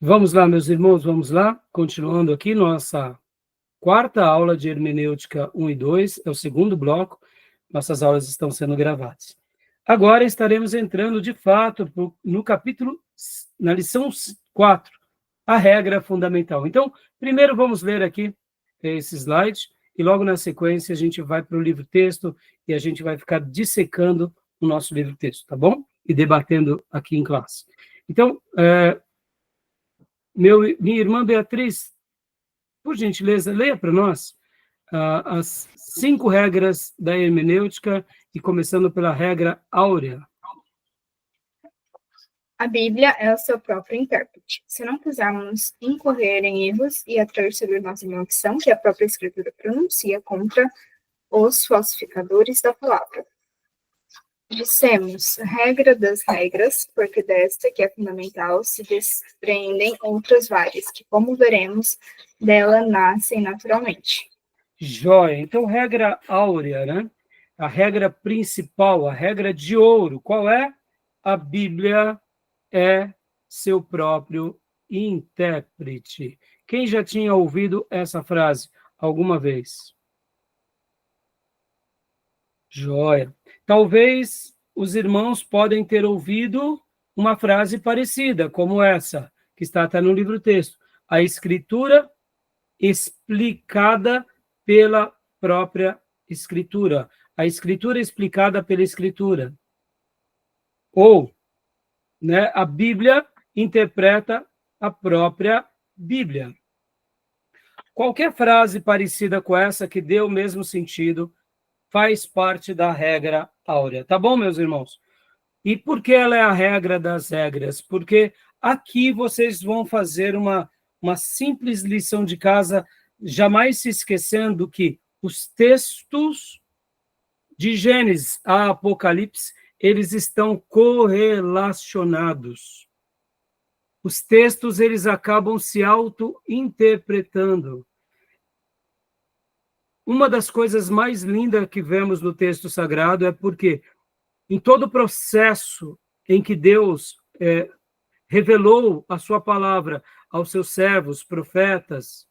Vamos lá, meus irmãos, vamos lá. Continuando aqui, nossa quarta aula de hermenêutica 1 e 2, é o segundo bloco. Nossas aulas estão sendo gravadas. Agora estaremos entrando, de fato, no capítulo, na lição 4, a regra fundamental. Então, primeiro vamos ler aqui esse slide, e logo na sequência a gente vai para o livro-texto e a gente vai ficar dissecando o nosso livro-texto, tá bom? E debatendo aqui em classe. Então, minha irmã Beatriz, por gentileza, leia para nós as 5 regras da hermenêutica, e começando pela regra áurea. A Bíblia é o seu próprio intérprete. Se não quisermos incorrer em erros e atrair sobre nós a maldição que a própria Escritura pronuncia contra os falsificadores da palavra. Dissemos, regra das regras, porque desta, que é fundamental, se desprendem outras várias, que, como veremos, dela nascem naturalmente. Joia. Então, regra áurea, né? A regra principal, a regra de ouro, qual é? A Bíblia é seu próprio intérprete. Quem já tinha ouvido essa frase alguma vez? Joia. Talvez os irmãos podem ter ouvido uma frase parecida, como essa, que está até no livro-texto. A Escritura explicada pela própria Escritura. A Escritura explicada pela Escritura. Ou, né, a Bíblia interpreta a própria Bíblia. Qualquer frase parecida com essa que dê o mesmo sentido faz parte da regra áurea. Tá bom, meus irmãos? E por que ela é a regra das regras? Porque aqui vocês vão fazer uma simples lição de casa, jamais se esquecendo que os textos de Gênesis a Apocalipse, eles estão correlacionados. Os textos, eles acabam se auto-interpretando. Uma das coisas mais lindas que vemos no texto sagrado é porque, em todo o processo em que Deus revelou a sua palavra aos seus servos, profetas,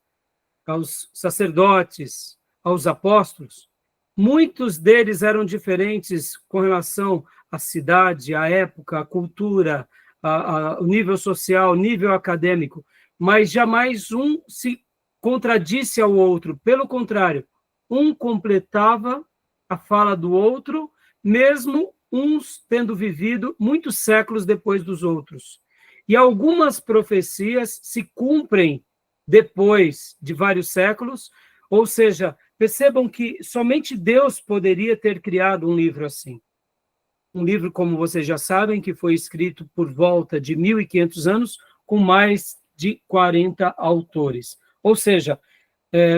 aos sacerdotes, aos apóstolos, muitos deles eram diferentes com relação à cidade, à época, à cultura, ao nível social, nível acadêmico, mas jamais um se contradisse ao outro. Pelo contrário, um completava a fala do outro, mesmo uns tendo vivido muitos séculos depois dos outros. E algumas profecias se cumprem depois de vários séculos, ou seja, percebam que somente Deus poderia ter criado um livro assim. Um livro, como vocês já sabem, que foi escrito por volta de 1.500 anos, com mais de 40 autores. Ou seja,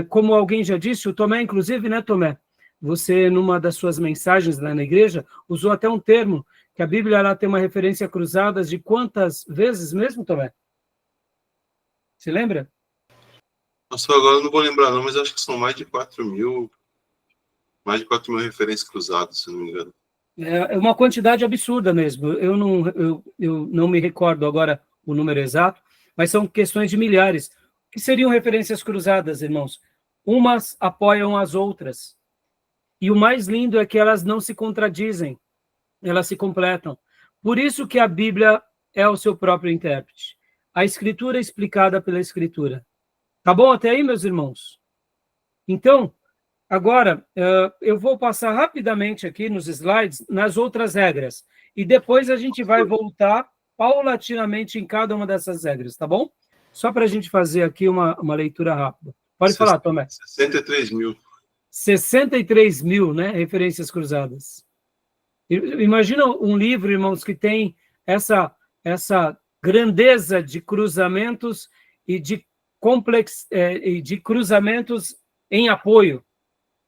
como alguém já disse, o Tomé, inclusive, né, Tomé? Você, numa das suas mensagens lá na igreja, usou até um termo, que a Bíblia ela tem uma referência cruzada de quantas vezes mesmo, Tomé? Se lembra? Nossa, agora eu não vou lembrar não, mas acho que são mais de 4.000 referências cruzadas, se não me engano. É uma quantidade absurda mesmo. Eu não me recordo agora o número exato, mas são questões de milhares. Que seriam referências cruzadas, irmãos? Umas apoiam as outras. E o mais lindo é que elas não se contradizem, elas se completam. Por isso que a Bíblia é o seu próprio intérprete. A Escritura é explicada pela Escritura. Tá bom até aí, meus irmãos? Então, agora, eu vou passar rapidamente aqui nos slides, nas outras regras. E depois a gente vai voltar paulatinamente em cada uma dessas regras, tá bom? Só para a gente fazer aqui uma leitura rápida. Pode falar, Tomé. 63.000. 63.000, né? Referências cruzadas. Imagina um livro, irmãos, que tem essa grandeza de cruzamentos e de cruzamentos em apoio.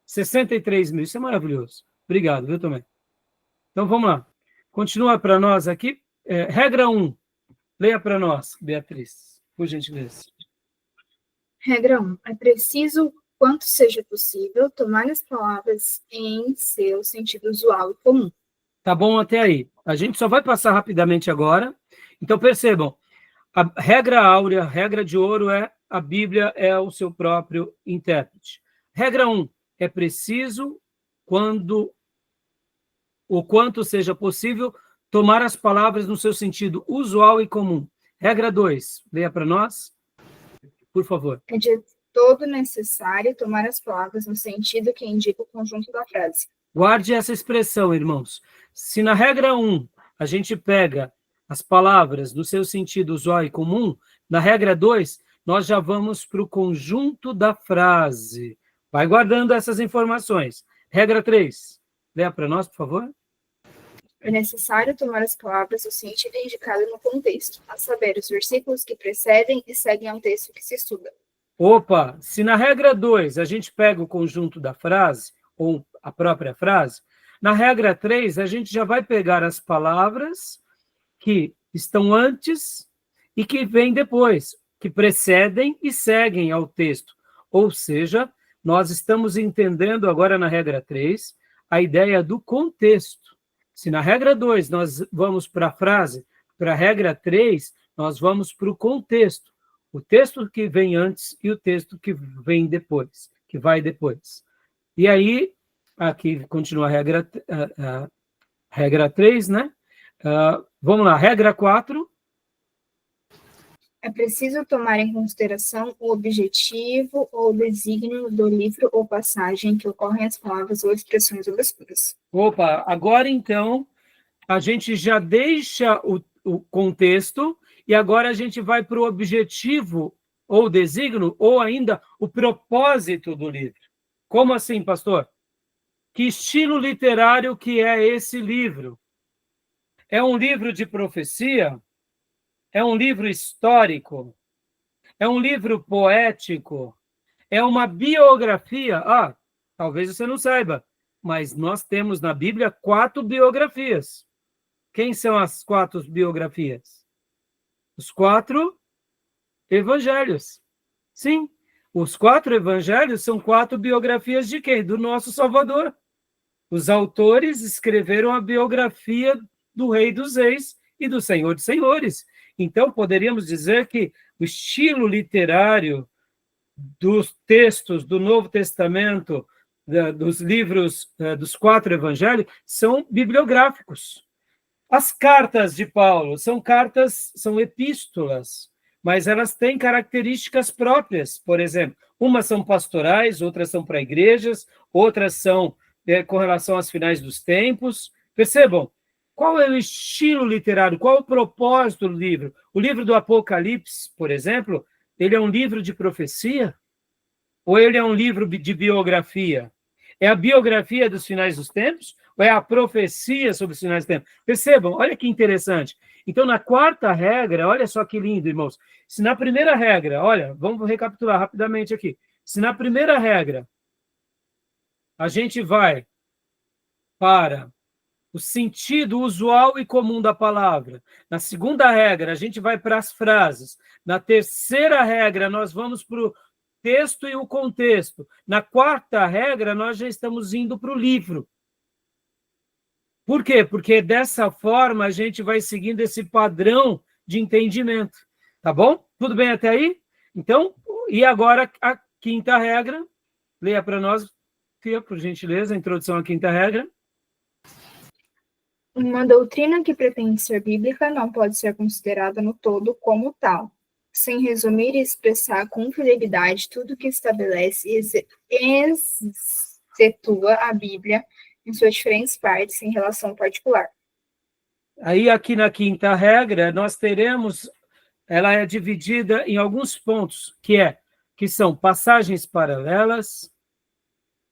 63.000, isso é maravilhoso. Obrigado, viu, Tomé? Então, vamos lá. Continua para nós aqui. Regra 1. Leia para nós, Beatriz, por gentileza. Regra 1. É preciso, quanto seja possível, tomar as palavras em seu sentido usual e comum. Tá bom até aí. A gente só vai passar rapidamente agora. Então, percebam, A regra áurea, a regra de ouro é a Bíblia é o seu próprio intérprete. Regra 1, é preciso, o quanto seja possível, tomar as palavras no seu sentido usual e comum. Regra 2, leia para nós, por favor. É de todo necessário tomar as palavras no sentido que indica o conjunto da frase. Guarde essa expressão, irmãos. Se na regra 1 a gente pega as palavras no seu sentido usual e comum, na regra 2 nós já vamos para o conjunto da frase. Vai guardando essas informações. Regra 3, leia para nós, por favor. É necessário tomar as palavras no sentido indicado no contexto, a saber, os versículos que precedem e seguem ao texto que se estuda. Opa, se na regra 2 a gente pega o conjunto da frase, ou a própria frase, na regra 3 a gente já vai pegar as palavras que estão antes e que vêm depois, que precedem e seguem ao texto. Ou seja, nós estamos entendendo agora na regra 3 a ideia do contexto. Se na regra 2 nós vamos para a frase, para a regra 3 nós vamos para o contexto. O texto que vem antes e o texto que vem depois, que vai depois. E aí, aqui continua a regra 3, né? Vamos lá, regra 4. É preciso tomar em consideração o objetivo ou desígnio do livro ou passagem que ocorrem as palavras ou expressões obscuras. Opa, agora então a gente já deixa o contexto e agora a gente vai para o objetivo ou desígnio ou ainda o propósito do livro. Como assim, pastor? Que estilo literário que é esse livro? É um livro de profecia? É um livro histórico? É um livro poético? É uma biografia? Talvez você não saiba, mas nós temos na Bíblia 4 biografias. Quem são as 4 biografias? Os 4 evangelhos. Sim, os 4 evangelhos são 4 biografias de quem? Do nosso Salvador. Os autores escreveram a biografia do Rei dos Reis e do Senhor dos Senhores. Então, poderíamos dizer que o estilo literário dos textos do Novo Testamento, dos livros dos 4 evangelhos, são bibliográficos. As cartas de Paulo são epístolas, mas elas têm características próprias. Por exemplo, umas são pastorais, outras são para igrejas, outras são com relação aos finais dos tempos. Percebam, qual é o estilo literário, qual é o propósito do livro? O livro do Apocalipse, por exemplo, ele é um livro de profecia? Ou ele é um livro de biografia? É a biografia dos finais dos tempos? Ou é a profecia sobre os finais dos tempos? Percebam, olha que interessante. Então, na 4ª regra, olha só que lindo, irmãos. Se na primeira regra, olha, vamos recapitular rapidamente aqui. Se na primeira regra, a gente vai para o sentido usual e comum da palavra. Na 2ª regra, a gente vai para as frases. Na 3ª regra, nós vamos para o texto e o contexto. Na 4ª regra, nós já estamos indo para o livro. Por quê? Porque dessa forma a gente vai seguindo esse padrão de entendimento. Tá bom? Tudo bem até aí? Então, e agora a 5ª regra. Leia para nós, Fia, por gentileza, a introdução à 5ª regra. Uma doutrina que pretende ser bíblica não pode ser considerada no todo como tal, sem resumir e expressar com fidelidade tudo que estabelece e excetua a Bíblia em suas diferentes partes em relação particular. Aí, aqui na 5ª regra, nós teremos, ela é dividida em alguns pontos, que são passagens paralelas,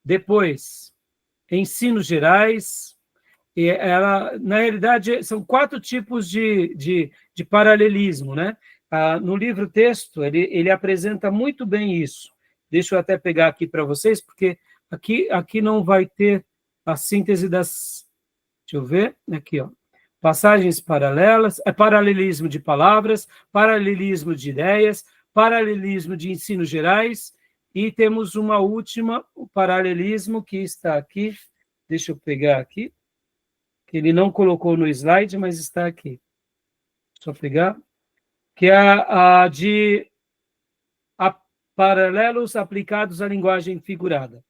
depois, ensinos gerais. E ela, na realidade, são 4 tipos de paralelismo, né? No livro-texto, ele apresenta muito bem isso. Deixa eu até pegar aqui para vocês, porque aqui não vai ter a síntese das... Deixa eu ver, aqui, ó. Passagens paralelas, paralelismo de palavras, paralelismo de ideias, paralelismo de ensinos gerais, e temos uma última, o paralelismo que está aqui. Deixa eu pegar aqui. Que ele não colocou no slide, mas está aqui. Só pegar, que é a de paralelos aplicados à linguagem figurada,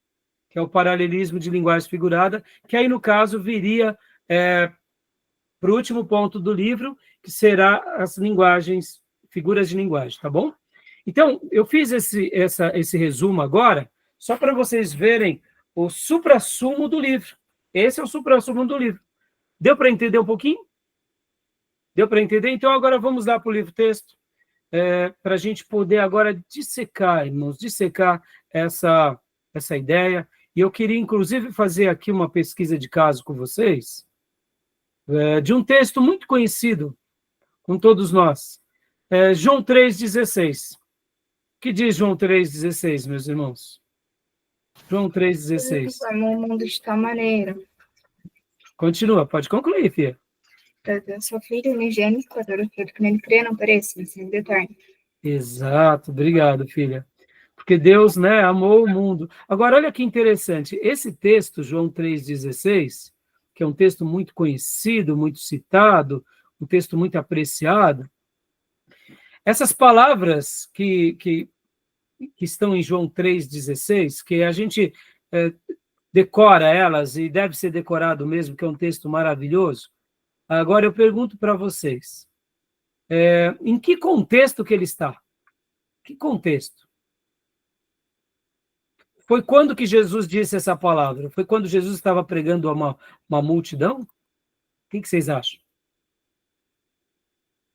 que é o paralelismo de linguagem figurada, que aí, no caso, viria para o último ponto do livro, que será as linguagens, figuras de linguagem, tá bom? Então, eu fiz esse resumo agora, só para vocês verem o suprassumo do livro. Esse é o suprassumo do livro. Deu para entender um pouquinho? Deu para entender? Então, agora vamos lá para o livro-texto, para a gente poder agora dissecar, irmãos, dissecar essa ideia. E eu queria, inclusive, fazer aqui uma pesquisa de caso com vocês, de um texto muito conhecido com todos nós. João 3,16. O que diz João 3,16, meus irmãos? João 3,16. Amou o mundo de tal maneira. Continua, pode concluir, filha. Seu filho unigênito, para todo aquele que nele crê, não pereça, mas seja eterno. Exato, obrigado, filha. Porque Deus, né, amou o mundo. Agora, olha que interessante. Esse texto, João 3,16, que é um texto muito conhecido, muito citado, um texto muito apreciado, essas palavras que estão em João 3,16, que a gente decora elas, e deve ser decorado mesmo, que é um texto maravilhoso. Agora eu pergunto para vocês, em que contexto que ele está? Que contexto? Foi quando que Jesus disse essa palavra? Foi quando Jesus estava pregando a uma multidão? O que vocês acham?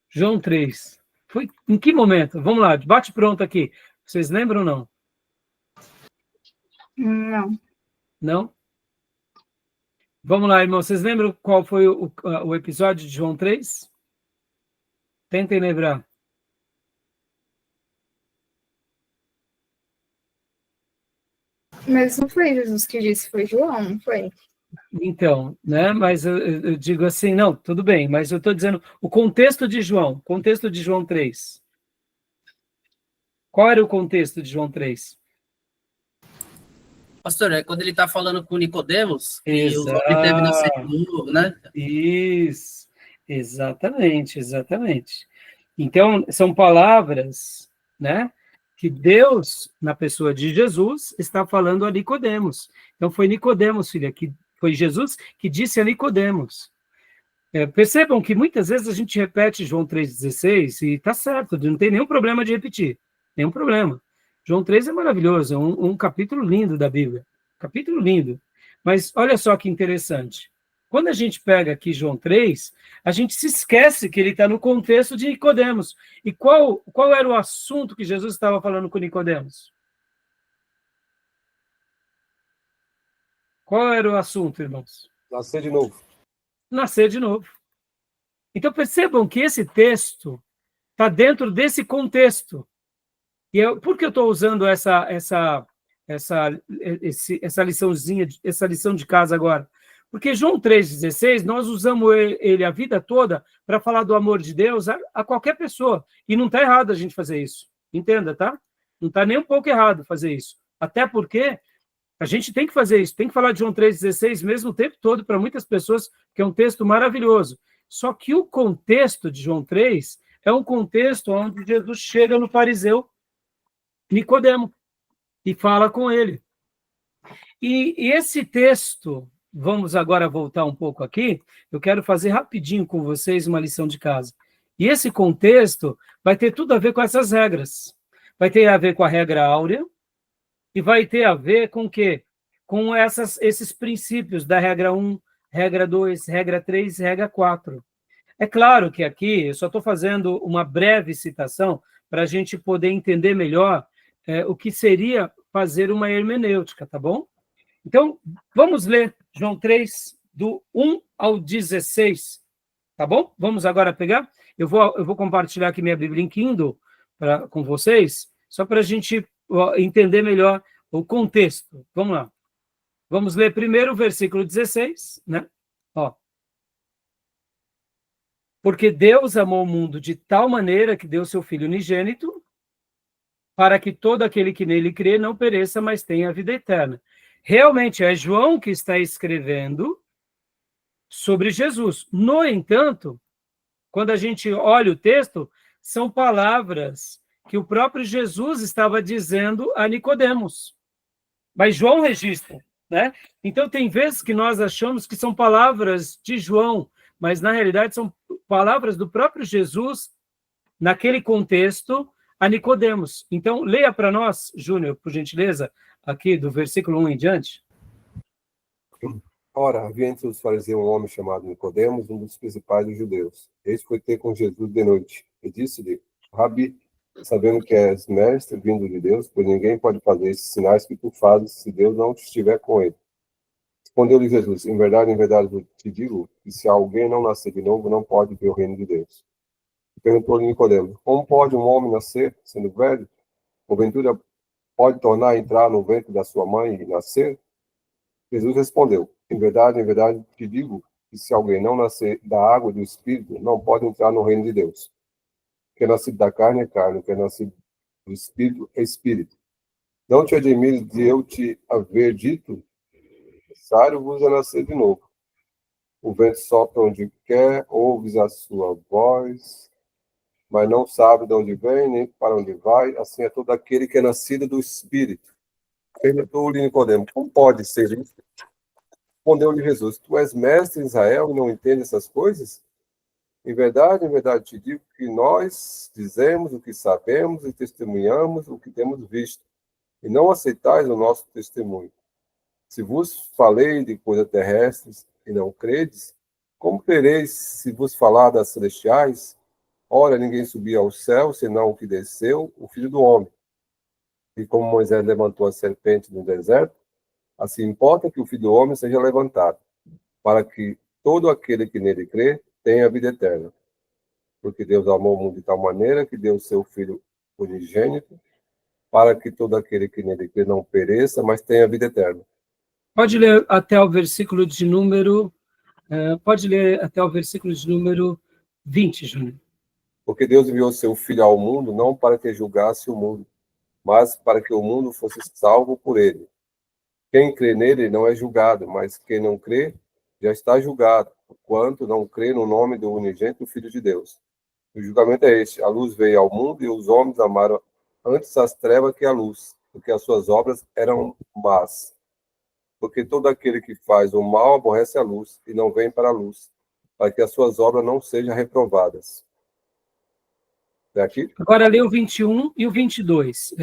João 3. Foi em que momento? Vamos lá, bate pronto aqui. Vocês lembram ou não? Não. Não? Vamos lá, irmão. Vocês lembram qual foi o episódio de João 3? Tentem lembrar. Mas não foi Jesus que disse, foi João, não foi? Então, né? Mas eu digo assim, não, tudo bem, mas eu estou dizendo o contexto de João 3. Qual era o contexto de João 3? Pastor, é quando ele está falando com Nicodemos, que Exato. o homem deve nascer de novo, né? Isso, exatamente. Então, são palavras, né, que Deus, na pessoa de Jesus, está falando a Nicodemos. Então, foi Nicodemos, filha, que foi Jesus que disse a Nicodemos. Percebam que muitas vezes a gente repete João 3,16 e está certo, não tem nenhum problema de repetir, nenhum problema. João 3 é maravilhoso, é um capítulo lindo da Bíblia, capítulo lindo. Mas olha só que interessante. Quando a gente pega aqui João 3, a gente se esquece que ele está no contexto de Nicodemos. E qual era o assunto que Jesus estava falando com Nicodemos? Qual era o assunto, irmãos? Nascer de novo. Nascer de novo. Então percebam que esse texto está dentro desse contexto. E por que eu estou usando essa liçãozinha, essa lição de casa agora? Porque João 3,16, nós usamos ele a vida toda para falar do amor de Deus a qualquer pessoa. E não está errado a gente fazer isso. Entenda, tá? Não está nem um pouco errado fazer isso. Até porque a gente tem que fazer isso. Tem que falar de João 3,16 mesmo o tempo todo para muitas pessoas, que é um texto maravilhoso. Só que o contexto de João 3 é um contexto onde Jesus chega no fariseu Nicodemo e fala com ele. E esse texto, vamos agora voltar um pouco aqui, eu quero fazer rapidinho com vocês uma lição de casa. E esse contexto vai ter tudo a ver com essas regras. Vai ter a ver com a regra áurea e vai ter a ver com o quê? Com esses princípios da regra 1, regra 2, regra 3 e regra 4. É claro que aqui eu só estou fazendo uma breve citação para a gente poder entender melhor o que seria fazer uma hermenêutica, tá bom? Então, vamos ler João 3, do 1 ao 16, tá bom? Vamos agora pegar. Eu vou compartilhar aqui minha Bíblia em Kindle com vocês, só para a gente entender melhor o contexto. Vamos lá. Vamos ler primeiro o versículo 16, né? Ó. Porque Deus amou o mundo de tal maneira que deu seu Filho unigênito, para que todo aquele que nele crê não pereça, mas tenha a vida eterna. Realmente é João que está escrevendo sobre Jesus. No entanto, quando a gente olha o texto, são palavras que o próprio Jesus estava dizendo a Nicodemos. Mas João registra, né? Então, tem vezes que nós achamos que são palavras de João, mas, na realidade, são palavras do próprio Jesus, naquele contexto, a Nicodemos. Então, leia para nós, Júnior, por gentileza, aqui do versículo 1 em diante. Ora, havia entre os fariseus um homem chamado Nicodemos, um dos principais dos judeus. Este foi ter com Jesus de noite, e disse-lhe: Rabi, sabendo que és mestre vindo de Deus, pois ninguém pode fazer esses sinais que tu fazes se Deus não estiver com ele. Respondeu-lhe Jesus: em verdade, eu te digo que se alguém não nascer de novo, não pode ver o reino de Deus. Perguntou-lhe Nicodemos: como pode um homem nascer, sendo velho? Porventura pode tornar a entrar no ventre da sua mãe e nascer? Jesus respondeu: em verdade, te digo que se alguém não nascer da água e do Espírito, não pode entrar no reino de Deus. O que é nascido da carne é carne, o que é nascido do Espírito é Espírito. Não te admires de eu te haver dito, necessário vos é nascer de novo. O vento sopra onde quer, ouves a sua voz, mas não sabe de onde vem, nem para onde vai. Assim é todo aquele que é nascido do Espírito. Perguntou-lhe Nicodemos: como pode ser isso? Respondeu-lhe Jesus: tu és mestre em Israel e não entendes essas coisas? Em verdade, te digo que nós dizemos o que sabemos e testemunhamos o que temos visto, e não aceitais o nosso testemunho. Se vos falei de coisas terrestres e não credes, como crereis se vos falar das celestiais? Ora, ninguém subiu ao céu, senão o que desceu, o Filho do Homem. E como Moisés levantou a serpente no deserto, assim importa que o Filho do Homem seja levantado, para que todo aquele que nele crê tenha a vida eterna. Porque Deus amou o mundo de tal maneira que deu o seu Filho unigênito, para que todo aquele que nele crê não pereça, mas tenha a vida eterna. Pode ler até o versículo de número... pode ler até o versículo de número 20, Júnior. Porque Deus enviou seu Filho ao mundo, não para que julgasse o mundo, mas para que o mundo fosse salvo por ele. Quem crê nele não é julgado, mas quem não crê já está julgado, porquanto não crê no nome do unigênito Filho de Deus. O julgamento é este: a luz veio ao mundo e os homens amaram antes as trevas que a luz, porque as suas obras eram más. Porque todo aquele que faz o mal aborrece a luz e não vem para a luz, para que as suas obras não sejam reprovadas. É aqui? Agora lê o 21 e o 22.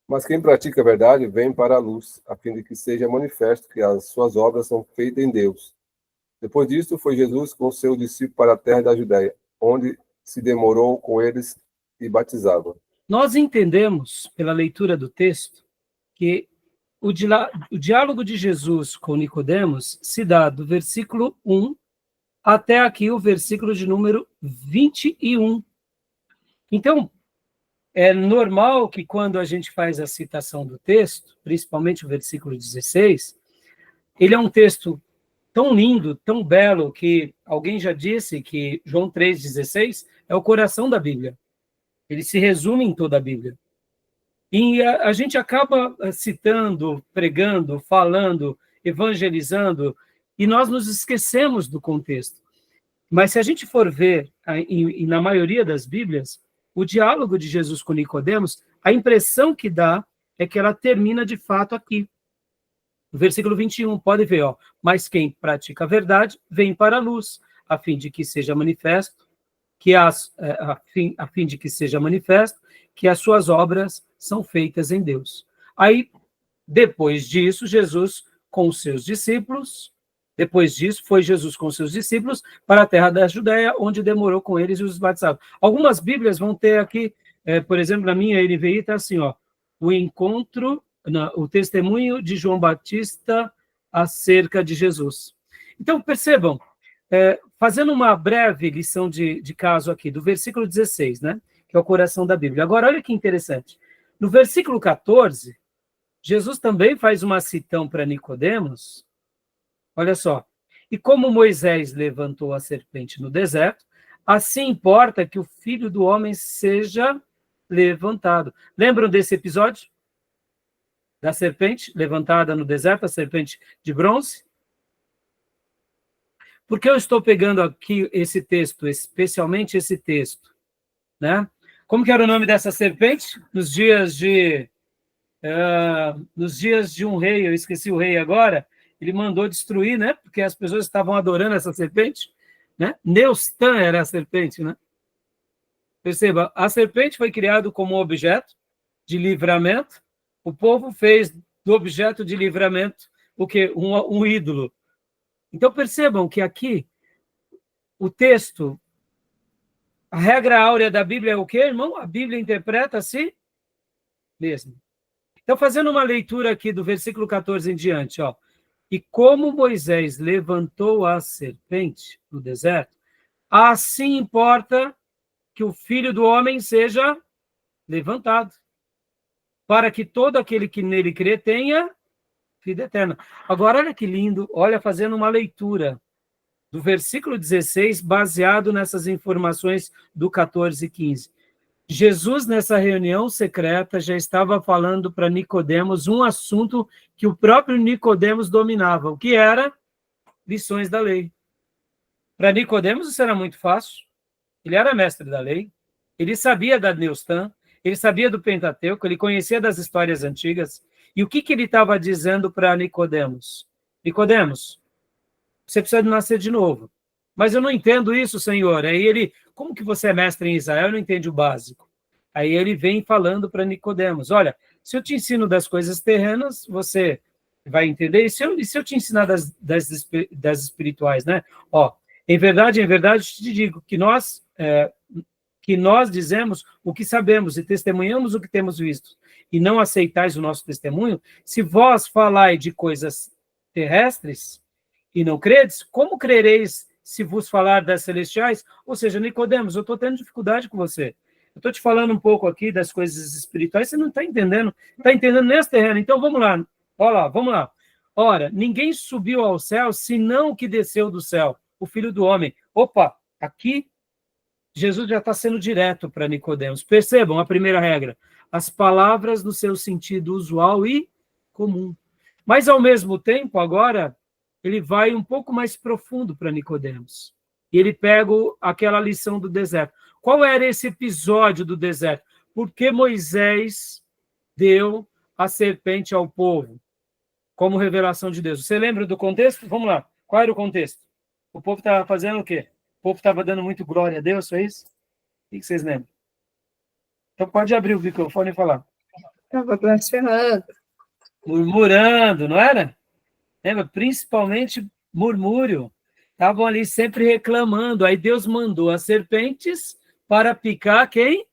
Mas quem pratica a verdade vem para a luz, a fim de que seja manifesto que as suas obras são feitas em Deus. Depois disto, foi Jesus com seu discípulo para a terra da Judéia, onde se demorou com eles e batizava. Nós entendemos, pela leitura do texto, que o diálogo de Jesus com Nicodemos se dá do versículo 1 até aqui o versículo de número 21. Então, é normal que quando a gente faz a citação do texto, principalmente o versículo 16, ele é um texto tão lindo, tão belo, que alguém já disse que João 3,16 é o coração da Bíblia. Ele se resume em toda a Bíblia. E a gente acaba citando, pregando, falando, evangelizando, e nós nos esquecemos do contexto. Mas se a gente for ver, na maioria das Bíblias, o diálogo de Jesus com Nicodemos, a impressão que dá é que ela termina de fato aqui. No versículo 21, pode ver, mas quem pratica a verdade vem para a luz, a fim de que seja manifesto, a fim de que seja manifesto que as suas obras são feitas em Deus. Aí, depois disso, foi Jesus com seus discípulos para a terra da Judéia, onde demorou com eles e os batizados. Algumas Bíblias vão ter aqui, por exemplo, na minha NVI está assim, o testemunho de João Batista acerca de Jesus. Então, percebam, fazendo uma breve lição de caso aqui, do versículo 16, né, que é o coração da Bíblia. Agora, olha que interessante. No versículo 14, Jesus também faz uma citão para Nicodemos. Olha só. E como Moisés levantou a serpente no deserto, assim importa que o Filho do Homem seja levantado. Lembram desse episódio? Da serpente levantada no deserto, a serpente de bronze? Por que eu estou pegando aqui esse texto, especialmente esse texto? né? Como que era o nome dessa serpente? Nos dias de um rei, eu esqueci o rei agora, ele mandou destruir, né? Porque as pessoas estavam adorando essa serpente, né? Neustã era a serpente, né? Perceba, a serpente foi criada como objeto de livramento, o povo fez do objeto de livramento o quê? Um ídolo. Então percebam que aqui o texto, a regra áurea da Bíblia é o quê, irmão? A Bíblia interpreta a si mesmo. Então, fazendo uma leitura aqui do versículo 14 em diante, ó. E como Moisés levantou a serpente no deserto, assim importa que o Filho do Homem seja levantado, para que todo aquele que nele crê tenha vida eterna. Agora, olha que lindo, olha, fazendo uma leitura do versículo 16, baseado nessas informações do 14 e 15. Jesus, nessa reunião secreta, já estava falando para Nicodemos um assunto que o próprio Nicodemos dominava, o que era lições da lei. Para Nicodemos isso era muito fácil. Ele era mestre da lei, ele sabia da Neustã, ele sabia do Pentateuco, ele conhecia das histórias antigas. E o que ele estava dizendo para Nicodemos? Nicodemos, você precisa nascer de novo. Mas eu não entendo isso, Senhor. Aí ele, como que você é mestre em Israel e não entende o básico? Aí ele vem falando para Nicodemos, olha, se eu te ensino das coisas terrenas, você vai entender. E se eu te ensinar das espirituais, né? Ó, em verdade, te digo que nós dizemos o que sabemos e testemunhamos o que temos visto, e não aceitais o nosso testemunho, se vós falai de coisas terrestres e não credes, como crereis se vos falar das celestiais? Ou seja, Nicodemos, eu estou tendo dificuldade com você. Eu estou te falando um pouco aqui das coisas espirituais, você não está entendendo nesse terreno. Então, vamos lá. Olha lá, vamos lá. Ora, ninguém subiu ao céu, senão o que desceu do céu, o Filho do Homem. Opa, aqui Jesus já está sendo direto para Nicodemos. Percebam a primeira regra. As palavras no seu sentido usual e comum. Mas, ao mesmo tempo, agora, ele vai um pouco mais profundo para Nicodemos. E ele pega aquela lição do deserto. Qual era esse episódio do deserto? Por que Moisés deu a serpente ao povo como revelação de Deus? Você lembra do contexto? Vamos lá. Qual era o contexto? O povo estava fazendo o quê? O povo estava dando muito glória a Deus, foi isso? O que vocês lembram? Então pode abrir o microfone e falar. Estava blasfemando. Murmurando, não era? Lembra? Principalmente murmúrio. Estavam ali sempre reclamando. Aí Deus mandou as serpentes para picar quem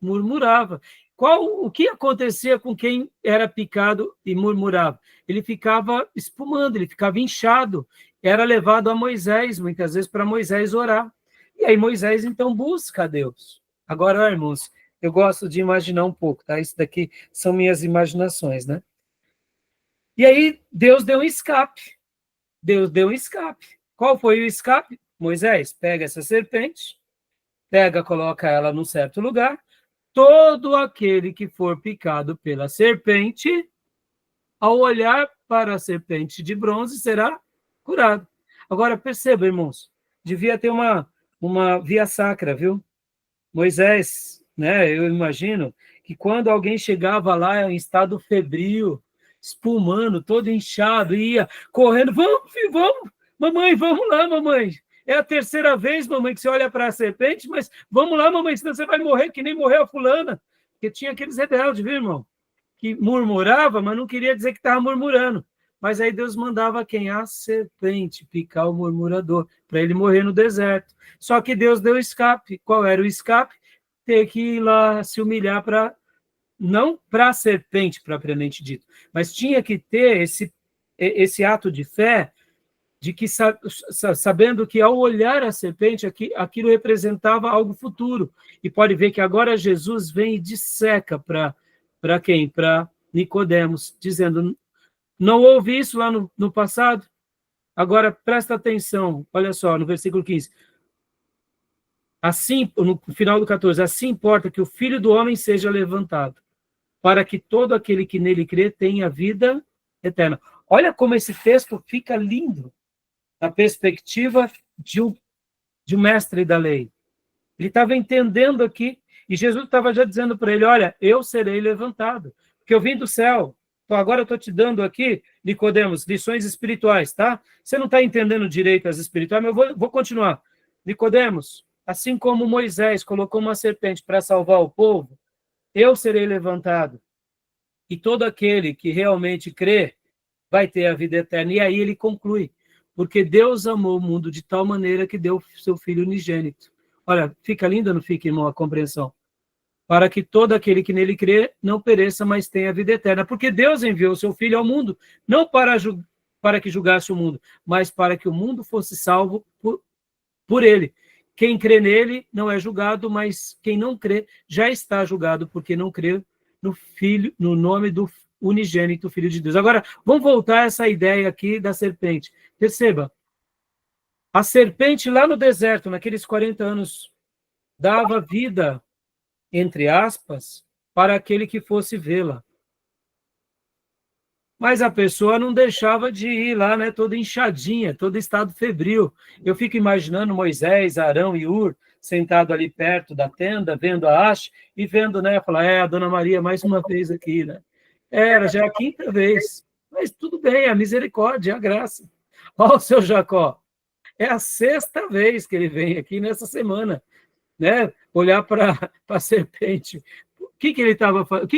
murmurava. O que acontecia com quem era picado e murmurava? Ele ficava espumando, ele ficava inchado. Era levado a Moisés, muitas vezes, para Moisés orar. E aí Moisés, então, busca a Deus. Agora, irmãos, eu gosto de imaginar um pouco, tá? Isso daqui são minhas imaginações, né? E aí Deus deu um escape. Deus deu um escape. Qual foi o escape? Moisés, pega essa serpente, coloca ela num certo lugar, todo aquele que for picado pela serpente, ao olhar para a serpente de bronze, será curado. Agora, perceba, irmãos, devia ter uma via sacra, viu? Moisés, né, eu imagino que quando alguém chegava lá em estado febril, espumando, todo inchado, ia correndo, vamos, filho, vamos, mamãe, vamos lá, mamãe. É a terceira vez, mamãe, que você olha para a serpente, mas vamos lá, mamãe, senão você vai morrer, que nem morreu a fulana. Porque tinha aqueles rebeldes, viu, irmão? Que murmurava, mas não queria dizer que estava murmurando. Mas aí Deus mandava quem? A serpente picar o murmurador, para ele morrer no deserto. Só que Deus deu escape. Qual era o escape? Ter que ir lá se humilhar não para a serpente, propriamente dito, mas tinha que ter esse ato de fé, de que sabendo que ao olhar a serpente, aquilo representava algo futuro. E pode ver que agora Jesus vem e disseca para quem? Para Nicodemos, dizendo, não houve isso lá no passado? Agora presta atenção, olha só, no versículo 15. Assim, no final do 14, assim importa que o Filho do Homem seja levantado, para que todo aquele que nele crê tenha vida eterna. Olha como esse texto fica lindo, na perspectiva de um mestre da lei. Ele estava entendendo aqui. E Jesus estava já dizendo para ele, olha, eu serei levantado, porque eu vim do céu. Então agora eu estou te dando aqui, Nicodemos, lições espirituais, tá? Você não está entendendo direito as espirituais, mas eu vou continuar. Nicodemos, assim como Moisés colocou uma serpente para salvar o povo, eu serei levantado. E todo aquele que realmente crê vai ter a vida eterna. E aí ele conclui, porque Deus amou o mundo de tal maneira que deu seu Filho unigênito. Olha, fica linda, não fica, irmão, a compreensão? Para que todo aquele que nele crê não pereça, mas tenha a vida eterna. Porque Deus enviou o seu Filho ao mundo, não para que julgasse o mundo, mas para que o mundo fosse salvo por ele. Quem crê nele não é julgado, mas quem não crê já está julgado, porque não crê no Filho, no nome do unigênito Filho de Deus. Agora, vamos voltar a essa ideia aqui da serpente. Perceba, a serpente lá no deserto, naqueles 40 anos, dava vida, entre aspas, para aquele que fosse vê-la. Mas a pessoa não deixava de ir lá, né, toda inchadinha, todo estado febril. Eu fico imaginando Moisés, Arão e Ur sentado ali perto da tenda, vendo a haste e vendo, né, falar, a Dona Maria mais uma vez aqui, né? Era, já é a quinta vez. Mas tudo bem, a misericórdia, a graça. Ó, o seu Jacó, é a sexta vez que ele vem aqui nessa semana, né? Olhar para a serpente. O que ele estava fazendo?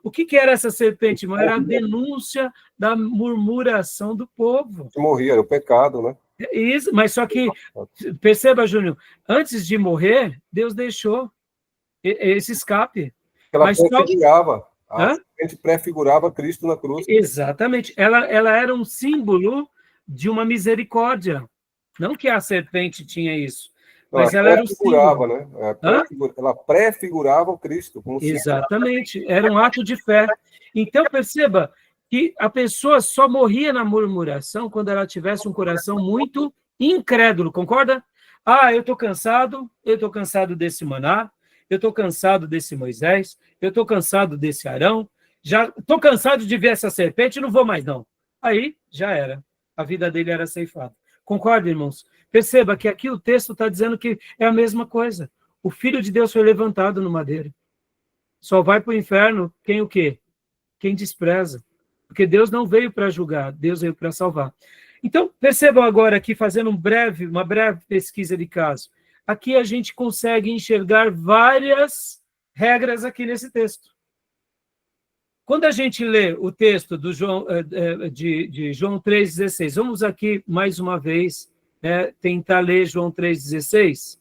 O que era essa serpente? Mas era a denúncia da murmuração do povo. Morria, era o pecado, né? Isso, mas só que, perceba, Júnior, antes de morrer, Deus deixou esse escape. Ela Mas prefigurava. A Hã? serpente prefigurava Cristo na cruz. Exatamente. Ela era um símbolo de uma misericórdia. Não que a serpente tinha isso, mas ela era um símbolo. Né? Ela prefigurava o Cristo. Como Exatamente. Era um ato de fé. Então, perceba que a pessoa só morria na murmuração quando ela tivesse um coração muito incrédulo, concorda? Eu estou cansado desse maná, eu estou cansado desse Moisés, eu estou cansado desse Arão, já estou cansado de ver essa serpente, não vou mais não. Aí, já era. A vida dele era ceifada. Concorda, irmãos? Perceba que aqui o texto está dizendo que é a mesma coisa. O Filho de Deus foi levantado no madeiro. Só vai para o inferno quem o quê? Quem despreza. Porque Deus não veio para julgar, Deus veio para salvar. Então, percebam agora aqui, fazendo uma breve pesquisa de caso. Aqui a gente consegue enxergar várias regras aqui nesse texto. Quando a gente lê o texto de João 3,16, vamos aqui mais uma vez tentar ler João 3,16.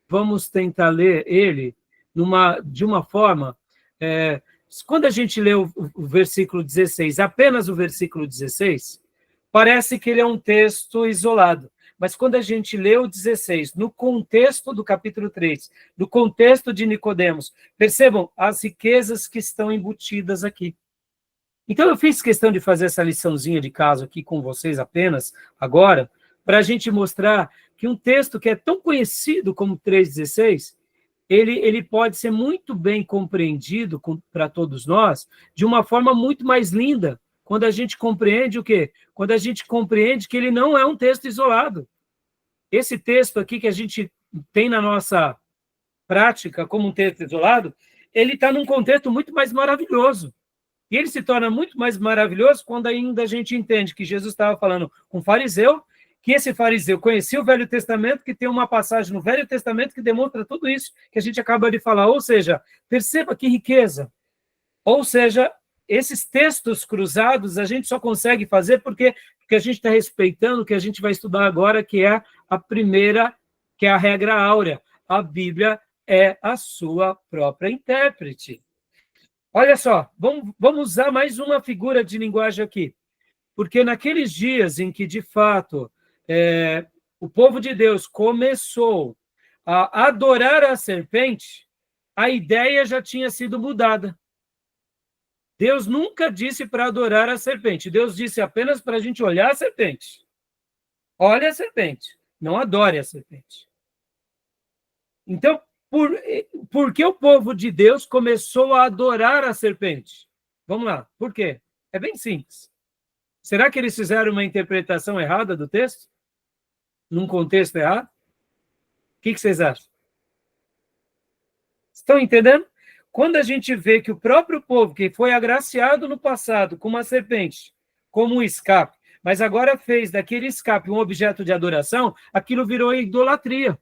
Vamos tentar ler ele de uma forma... quando a gente lê o versículo 16, apenas o versículo 16, parece que ele é um texto isolado. Mas quando a gente lê o 16, no contexto do capítulo 3, no contexto de Nicodemos, percebam as riquezas que estão embutidas aqui. Então, eu fiz questão de fazer essa liçãozinha de caso aqui com vocês apenas, agora, para a gente mostrar que um texto que é tão conhecido como 3,16, ele pode ser muito bem compreendido para todos nós de uma forma muito mais linda, quando a gente compreende o quê? Quando a gente compreende que ele não é um texto isolado. Esse texto aqui que a gente tem na nossa prática como um texto isolado, ele está num contexto muito mais maravilhoso. E ele se torna muito mais maravilhoso quando ainda a gente entende que Jesus estava falando com um fariseu, que esse fariseu conhecia o Velho Testamento, que tem uma passagem no Velho Testamento que demonstra tudo isso que a gente acaba de falar. Ou seja, perceba que riqueza. Ou seja, esses textos cruzados a gente só consegue fazer porque a gente está respeitando o que a gente vai estudar agora, que é a primeira, que é a regra áurea. A Bíblia é a sua própria intérprete. Olha só, vamos usar mais uma figura de linguagem aqui. Porque naqueles dias em que, de fato, o povo de Deus começou a adorar a serpente, a ideia já tinha sido mudada. Deus nunca disse para adorar a serpente. Deus disse apenas para a gente olhar a serpente. Olhe a serpente, não adore a serpente. Então, por que o povo de Deus começou a adorar a serpente? Vamos lá, por quê? É bem simples. Será que eles fizeram uma interpretação errada do texto? Num contexto errado? O que vocês acham? Estão entendendo? Quando a gente vê que o próprio povo, que foi agraciado no passado com uma serpente, como um escape, mas agora fez daquele escape um objeto de adoração, aquilo virou idolatria.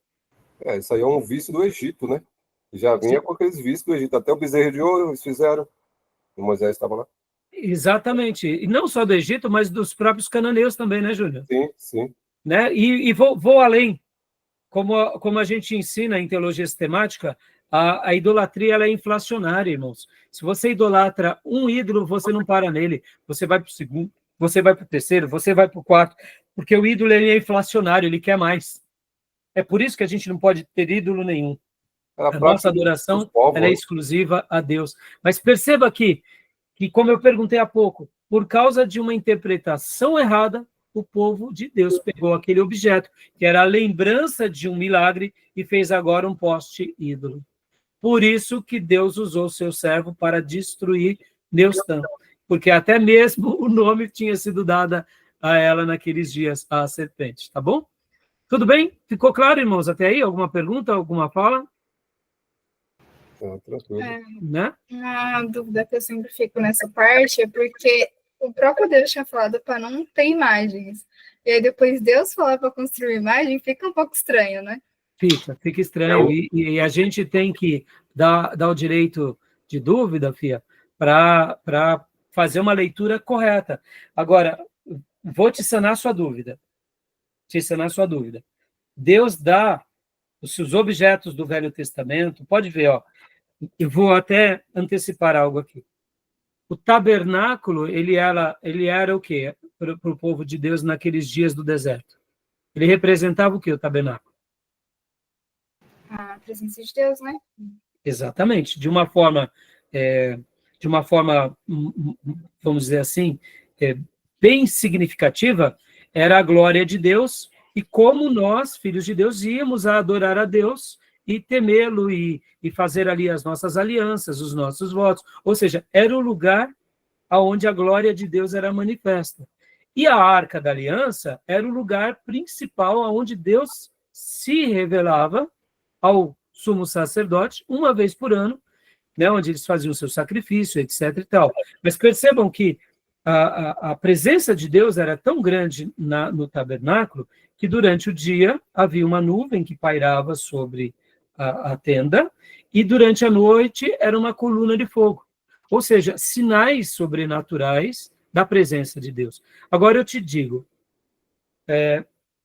Isso aí é um vício do Egito, né? Já vinha com aqueles vícios do Egito. Até o bezerro de ouro eles fizeram. E Moisés estava lá. Exatamente. E não só do Egito, mas dos próprios cananeus também, né, Júlio? Sim, sim. Né? E vou além. Como a gente ensina em teologia sistemática, a idolatria ela é inflacionária, irmãos. Se você idolatra um ídolo, você não para nele. Você vai para o segundo, você vai para o terceiro, você vai para o quarto, porque o ídolo ele é inflacionário, ele quer mais. É por isso que a gente não pode ter ídolo nenhum. A nossa adoração ela é exclusiva a Deus. Mas perceba que, como eu perguntei há pouco, por causa de uma interpretação errada, o povo de Deus pegou aquele objeto, que era a lembrança de um milagre, e fez agora um poste ídolo. Por isso que Deus usou seu servo para destruir Neustã, porque até mesmo o nome tinha sido dado a ela naqueles dias, a serpente. Tá bom? Tudo bem? Ficou claro, irmãos? Até aí? Alguma pergunta, alguma fala? Tranquilo. Né? Uma dúvida que eu sempre fico nessa parte é porque o próprio Deus tinha falado para não ter imagens. E aí depois Deus falar para construir imagem, fica um pouco estranho, né? Fica estranho. E a gente tem que dar o direito de dúvida, Fia, para fazer uma leitura correta. Agora, vou te sanar sua dúvida. Deus dá os objetos do Velho Testamento, pode ver, ó. Eu vou até antecipar algo aqui. O tabernáculo, ele era o quê? Para o povo de Deus naqueles dias do deserto. Ele representava o quê, o tabernáculo? A presença de Deus, né? Exatamente. De uma forma, vamos dizer assim, bem significativa, era a glória de Deus, e como nós, filhos de Deus, íamos a adorar a Deus e temê-lo e fazer ali as nossas alianças, os nossos votos. Ou seja, era o lugar onde a glória de Deus era manifesta. E a Arca da Aliança era o lugar principal onde Deus se revelava ao sumo sacerdote uma vez por ano, né, onde eles faziam o seu sacrifício, etc. e tal. Mas percebam que a presença de Deus era tão grande no tabernáculo que durante o dia havia uma nuvem que pairava sobre a tenda, e durante a noite era uma coluna de fogo. Ou seja, sinais sobrenaturais da presença de Deus. Agora eu te digo,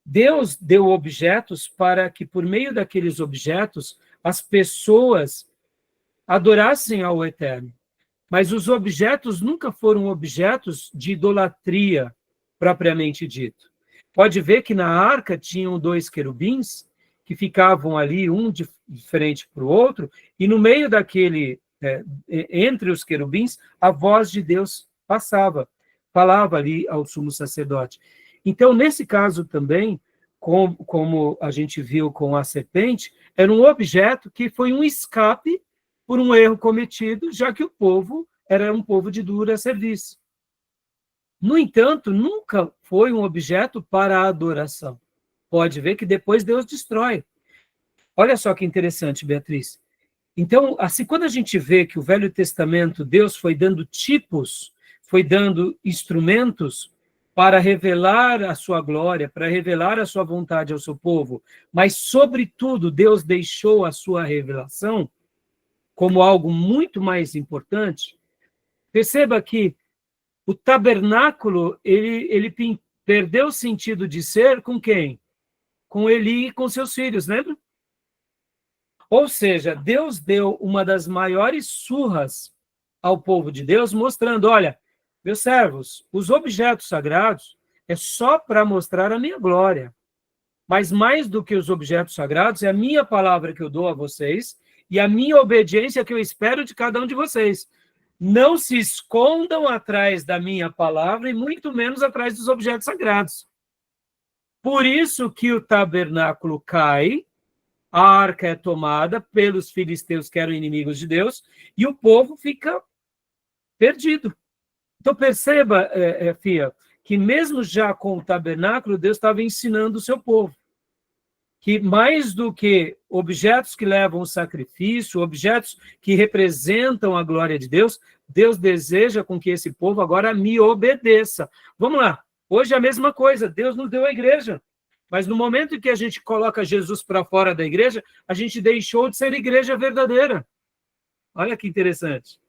Deus deu objetos para que, por meio daqueles objetos, as pessoas adorassem ao Eterno. Mas os objetos nunca foram objetos de idolatria, propriamente dito. Pode ver que na arca tinham 2 querubins, que ficavam ali, um de frente para o outro, e no meio daquele, entre os querubins, a voz de Deus falava ali ao sumo sacerdote. Então, nesse caso também, como a gente viu com a serpente, era um objeto que foi um escape por um erro cometido, já que o povo era um povo de dura serviço. No entanto, nunca foi um objeto para a adoração. Pode ver que depois Deus destrói. Olha só que interessante, Beatriz. Então, assim, quando a gente vê que o Velho Testamento, Deus foi dando tipos, foi dando instrumentos para revelar a sua glória, para revelar a sua vontade ao seu povo, mas, sobretudo, Deus deixou a sua revelação como algo muito mais importante. Perceba que o tabernáculo, ele perdeu o sentido de ser com quem? Com Eli e com seus filhos, lembra? Ou seja, Deus deu uma das maiores surras ao povo de Deus, mostrando, olha, meus servos, os objetos sagrados é só para mostrar a minha glória. Mas mais do que os objetos sagrados, é a minha palavra que eu dou a vocês e a minha obediência que eu espero de cada um de vocês. Não se escondam atrás da minha palavra e muito menos atrás dos objetos sagrados. Por isso que o tabernáculo cai, a arca é tomada pelos filisteus que eram inimigos de Deus e o povo fica perdido. Então perceba, Fia, que mesmo já com o tabernáculo, Deus estava ensinando o seu povo que mais do que objetos que levam o sacrifício, objetos que representam a glória de Deus, Deus deseja com que esse povo agora me obedeça. Vamos lá. Hoje é a mesma coisa. Deus nos deu a igreja. Mas no momento em que a gente coloca Jesus para fora da igreja, a gente deixou de ser igreja verdadeira. Olha que interessante.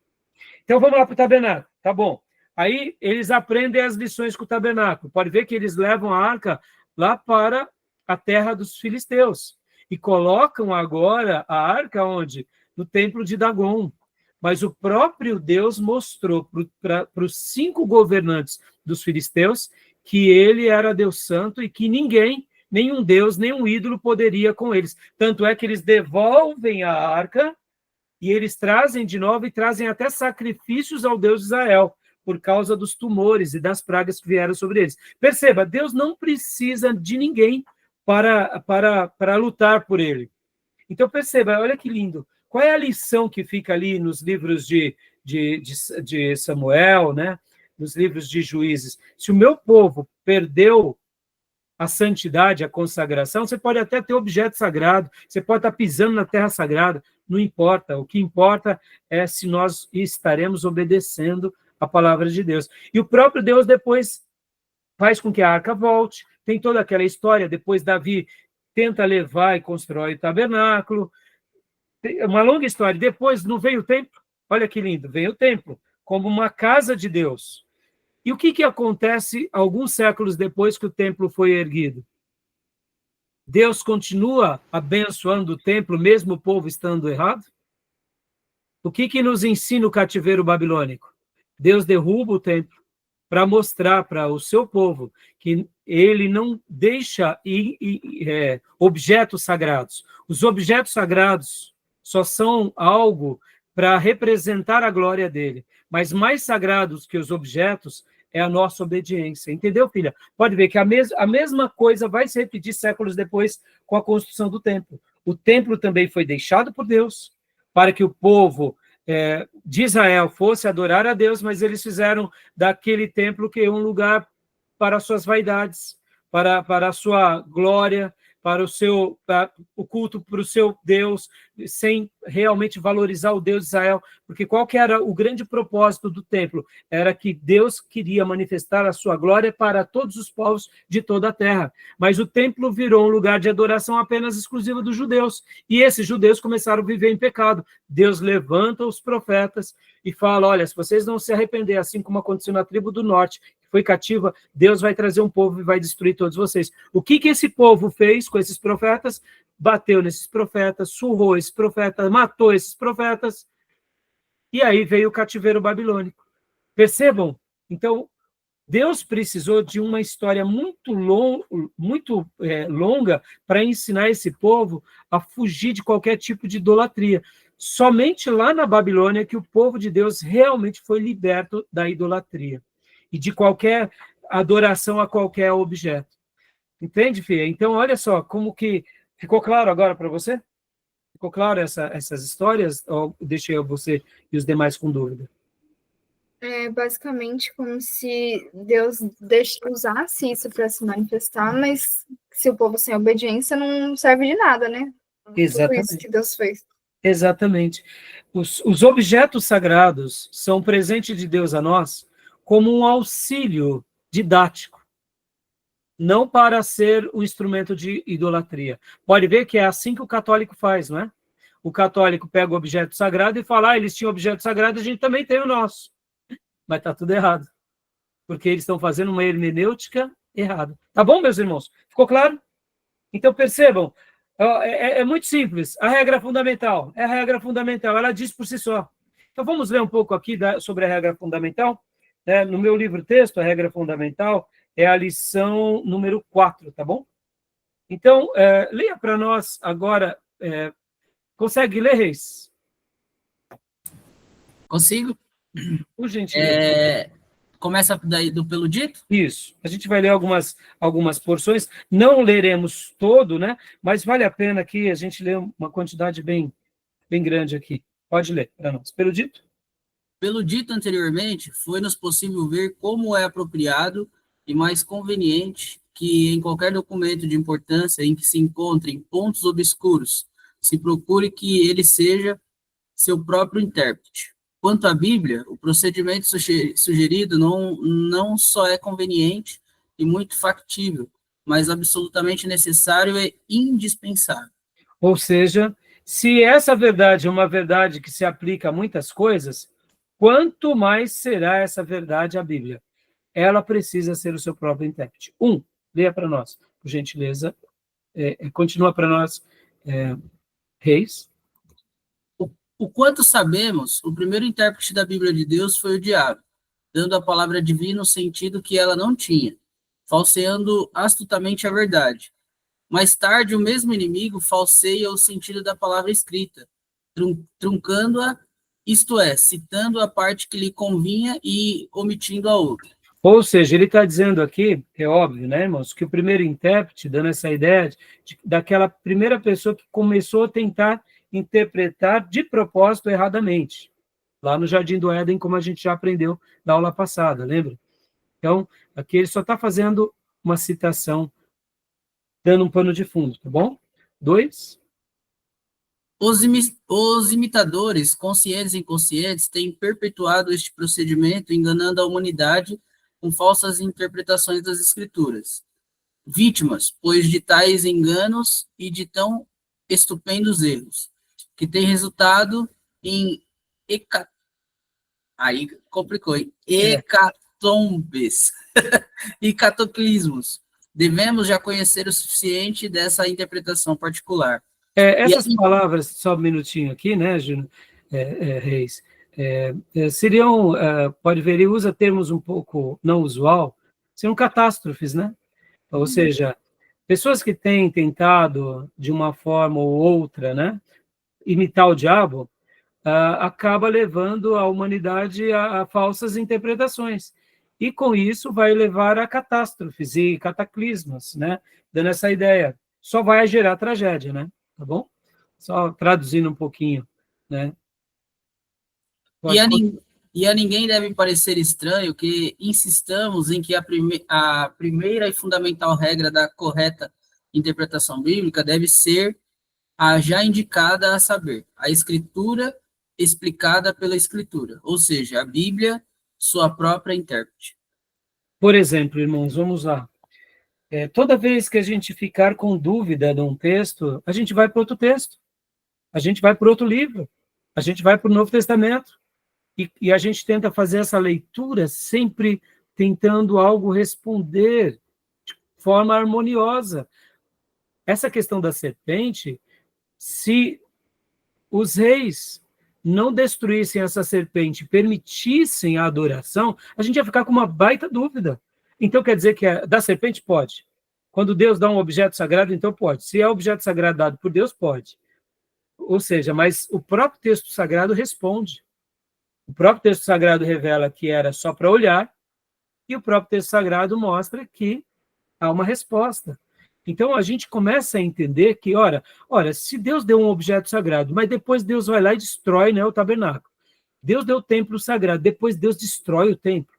Então vamos lá para o tabernáculo. Tá bom. Aí eles aprendem as lições com o tabernáculo. Pode ver que eles levam a arca lá para a terra dos filisteus. E colocam agora a arca onde? No templo de Dagon. Mas o próprio Deus mostrou para os 5 governantes dos filisteus que ele era Deus santo e que ninguém, nenhum Deus, nenhum ídolo poderia com eles. Tanto é que eles devolvem a arca e eles trazem de novo e trazem até sacrifícios ao Deus de Israel, por causa dos tumores e das pragas que vieram sobre eles. Perceba, Deus não precisa de ninguém para lutar por ele. Então, perceba, olha que lindo. Qual é a lição que fica ali nos livros de Samuel, né? Nos livros de Juízes? Se o meu povo perdeu a santidade, a consagração, você pode até ter objeto sagrado, você pode estar pisando na terra sagrada, não importa. O que importa é se nós estaremos obedecendo a palavra de Deus. E o próprio Deus depois faz com que a arca volte. Tem toda aquela história, depois Davi tenta levar e constrói o tabernáculo. Tem uma longa história. Depois não veio o templo? Olha que lindo, veio o templo, como uma casa de Deus. E o que acontece alguns séculos depois que o templo foi erguido? Deus continua abençoando o templo, mesmo o povo estando errado? O que nos ensina o cativeiro babilônico? Deus derruba o templo para mostrar para o seu povo que ele não deixa objetos sagrados. Os objetos sagrados só são algo para representar a glória dele. Mas mais sagrados que os objetos é a nossa obediência. Entendeu, filha? Pode ver que a mesma coisa vai se repetir séculos depois com a construção do templo. O templo também foi deixado por Deus para que o povo de Israel fosse adorar a Deus, mas eles fizeram daquele templo que um lugar para suas vaidades, para a sua glória, para o culto para o seu Deus, sem realmente valorizar o Deus de Israel, porque qual que era o grande propósito do templo? Era que Deus queria manifestar a sua glória para todos os povos de toda a terra, mas o templo virou um lugar de adoração apenas exclusiva dos judeus, e esses judeus começaram a viver em pecado. Deus levanta os profetas e fala, olha, se vocês não se arrepender, assim como aconteceu na tribo do norte, que foi cativa, Deus vai trazer um povo e vai destruir todos vocês. O que esse povo fez com esses profetas? Bateu nesses profetas, surrou esses profetas, matou esses profetas, e aí veio o cativeiro babilônico. Percebam? Então, Deus precisou de uma história muito longa para ensinar esse povo a fugir de qualquer tipo de idolatria. Somente lá na Babilônia que o povo de Deus realmente foi liberto da idolatria e de qualquer adoração a qualquer objeto. Entende, Fia? Então, olha só, como que... Ficou claro agora para você? Ficou claro essas histórias? Ou deixei você e os demais com dúvida? É basicamente como se Deus usasse isso para se manifestar, mas se o povo sem obediência não serve de nada, né? Exatamente. Tudo isso que Deus fez. Exatamente. Os objetos sagrados são presente de Deus a nós como um auxílio didático, não para ser um instrumento de idolatria. Pode ver que é assim que o católico faz, não é? O católico pega o objeto sagrado e fala, eles tinham objeto sagrado, a gente também tem o nosso. Mas está tudo errado, porque eles estão fazendo uma hermenêutica errada. Tá bom, meus irmãos? Ficou claro? Então, percebam, é muito simples. A regra fundamental, é a regra fundamental, ela diz por si só. Então, vamos ler um pouco aqui sobre a regra fundamental. No meu livro-texto, a regra fundamental é a lição número 4, tá bom? Então, leia para nós agora. Consegue ler, Reis? Consigo? Por gentileza. Começa daí pelo dito? Isso. A gente vai ler algumas porções. Não leremos todo, né? Mas vale a pena que a gente lê uma quantidade bem grande aqui. Pode ler para nós. Pelo dito? Pelo dito anteriormente, foi-nos possível ver como é apropriado e mais conveniente que em qualquer documento de importância em que se encontrem pontos obscuros, se procure que ele seja seu próprio intérprete. Quanto à Bíblia, o procedimento sugerido não só é conveniente e muito factível, mas absolutamente necessário e indispensável. Ou seja, se essa verdade é uma verdade que se aplica a muitas coisas, quanto mais será essa verdade a Bíblia? Ela precisa ser o seu próprio intérprete. Leia para nós, por gentileza. Continua para nós, Reis. O quanto sabemos, o primeiro intérprete da Bíblia de Deus foi o diabo, dando a palavra divina o sentido que ela não tinha, falseando astutamente a verdade. Mais tarde, o mesmo inimigo falseia o sentido da palavra escrita, truncando-a, isto é, citando a parte que lhe convinha e omitindo a outra. Ou seja, ele está dizendo aqui, é óbvio, né, irmãos, que o primeiro intérprete, dando essa ideia daquela primeira pessoa que começou a tentar interpretar de propósito erradamente, lá no Jardim do Éden, como a gente já aprendeu na aula passada, lembra? Então, aqui ele só está fazendo uma citação, dando um pano de fundo, tá bom? 2. Os imitadores, conscientes e inconscientes, têm perpetuado este procedimento, enganando a humanidade com falsas interpretações das Escrituras. Vítimas, pois, de tais enganos e de tão estupendos erros, que tem resultado em aí complicou, hein? Hecatombes e cataclismos. Devemos já conhecer o suficiente dessa interpretação particular. Essas palavras, só um minutinho aqui, né, Júnior, Reis, seriam, pode ver, ele usa termos um pouco não usual, seriam catástrofes, né? Ou seja, pessoas que têm tentado, de uma forma ou outra, né, imitar o diabo, acaba levando a humanidade a falsas interpretações. E, com isso, vai levar a catástrofes e cataclismos, né? Dando essa ideia. Só vai gerar tragédia, né? Tá bom? Só traduzindo um pouquinho, né? E a ninguém deve parecer estranho que insistamos em que a primeira e fundamental regra da correta interpretação bíblica deve ser a já indicada, a saber, a Escritura explicada pela Escritura, ou seja, a Bíblia, sua própria intérprete. Por exemplo, irmãos, vamos lá. Toda vez que a gente ficar com dúvida de um texto, a gente vai para outro texto, a gente vai para outro livro, a gente vai para o Novo Testamento, e a gente tenta fazer essa leitura sempre tentando algo responder de forma harmoniosa. Essa questão da serpente, se os reis não destruíssem essa serpente, permitissem a adoração, a gente ia ficar com uma baita dúvida. Então, quer dizer que da serpente pode. Quando Deus dá um objeto sagrado, então pode. Se é objeto sagrado dado por Deus, pode. Ou seja, mas o próprio texto sagrado responde. O próprio texto sagrado revela que era só para olhar, e o próprio texto sagrado mostra que há uma resposta. Então, a gente começa a entender que, ora, se Deus deu um objeto sagrado, mas depois Deus vai lá e destrói, né, o tabernáculo. Deus deu o templo sagrado, depois Deus destrói o templo.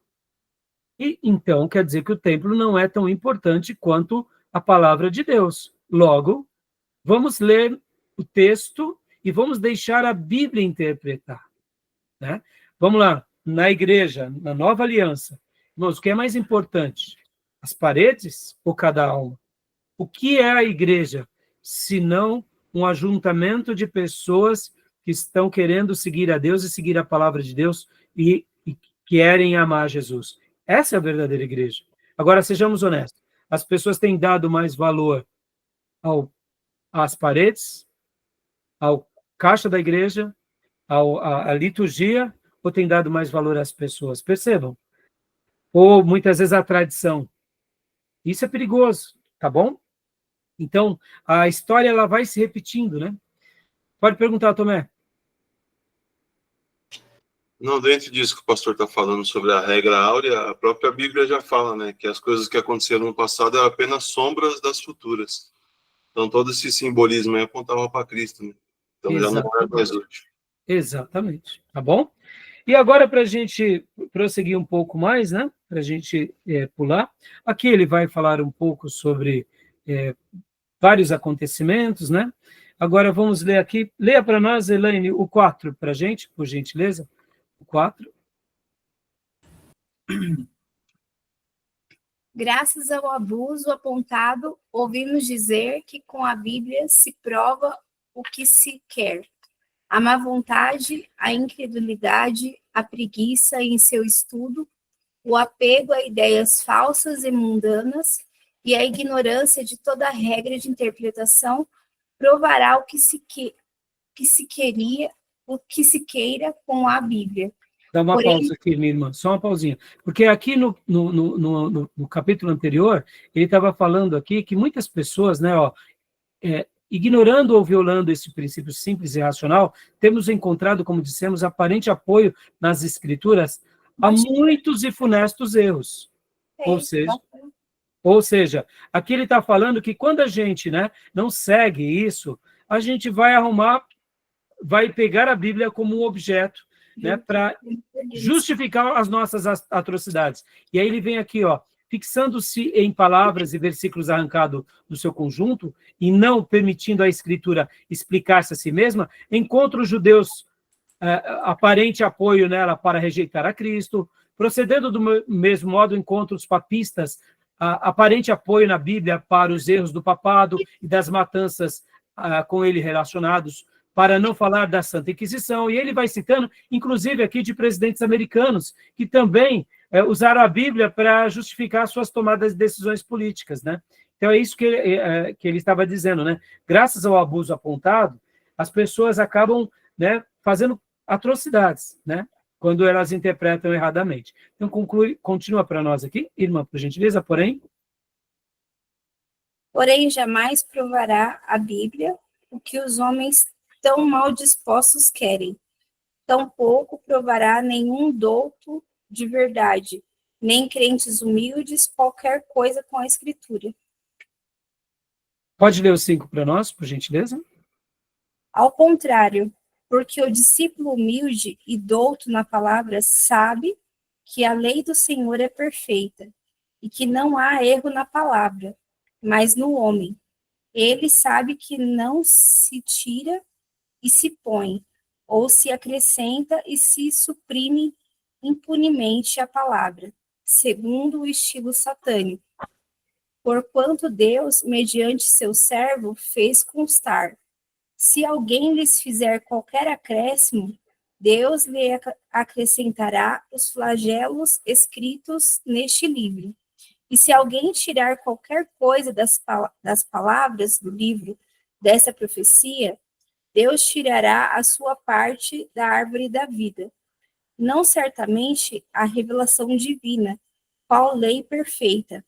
E então quer dizer que o templo não é tão importante quanto a palavra de Deus. Logo, vamos ler o texto e vamos deixar a Bíblia interpretar, né? Vamos lá, na igreja, na nova aliança. Irmãos, o que é mais importante? As paredes ou cada alma? O que é a igreja, senão um ajuntamento de pessoas que estão querendo seguir a Deus e seguir a palavra de Deus e querem amar Jesus? Essa é a verdadeira igreja. Agora, sejamos honestos. As pessoas têm dado mais valor às paredes, ao caixa da igreja, à liturgia, ou têm dado mais valor às pessoas? Percebam. Ou, muitas vezes, à tradição. Isso é perigoso, tá bom? Então, a história ela vai se repetindo, né? Pode perguntar, Tomé. Não, dentro disso que o pastor está falando sobre a regra áurea, a própria Bíblia já fala, né, que as coisas que aconteceram no passado eram apenas sombras das futuras. Então, todo esse simbolismo aí apontava para Cristo, né? Então, Exatamente. já não é mais útil. Exatamente, tá bom? E agora, para a gente prosseguir um pouco mais, né? para a gente pular. Aqui ele vai falar um pouco sobre vários acontecimentos, né? Agora vamos ler aqui. Leia para nós, Elaine, o 4 para a gente, por gentileza. O 4. Graças ao abuso apontado, ouvimos dizer que com a Bíblia se prova o que se quer. A má vontade, a incredulidade, a preguiça em seu estudo, o apego a ideias falsas e mundanas e a ignorância de toda regra de interpretação provará o que se queira com a Bíblia. Dá uma Porém, pausa aqui, minha irmã, só uma pausinha. Porque aqui no capítulo anterior, ele estava falando aqui que muitas pessoas, né, ignorando ou violando esse princípio simples e racional, temos encontrado, como dissemos, aparente apoio nas Escrituras a muitos e funestos erros. Ou seja, aqui ele está falando que quando a gente, né, não segue isso, a gente vai pegar a Bíblia como um objeto, né, para justificar as nossas atrocidades. E aí ele vem aqui, fixando-se em palavras e versículos arrancados do seu conjunto e não permitindo a Escritura explicar-se a si mesma, encontra os judeus aparente apoio nela para rejeitar a Cristo. Procedendo do mesmo modo, encontra os papistas aparente apoio na Bíblia para os erros do papado e das matanças com ele relacionados, para não falar da Santa Inquisição, e ele vai citando, inclusive aqui, de presidentes americanos, que também usaram a Bíblia para justificar suas tomadas de decisões políticas, né? Então, é isso que ele estava dizendo, né? Graças ao abuso apontado, as pessoas acabam, né, fazendo atrocidades, né? Quando elas interpretam erradamente. Então, continua para nós aqui, irmã, por gentileza, porém, jamais provará a Bíblia o que os homens tão mal dispostos querem. Tampouco provará nenhum douto de verdade, nem crentes humildes, qualquer coisa com a Escritura. Pode ler o 5 para nós, por gentileza? Ao contrário, porque o discípulo humilde e douto na palavra sabe que a lei do Senhor é perfeita, e que não há erro na palavra, mas no homem. Ele sabe que não se tira e se põe, ou se acrescenta e se suprime impunemente a palavra, segundo o estilo satânico. Porquanto Deus, mediante seu servo, fez constar: se alguém lhes fizer qualquer acréscimo, Deus lhe acrescentará os flagelos escritos neste livro. E se alguém tirar qualquer coisa das palavras do livro dessa profecia, Deus tirará a sua parte da árvore da vida. Não certamente a revelação divina, qual lei perfeita,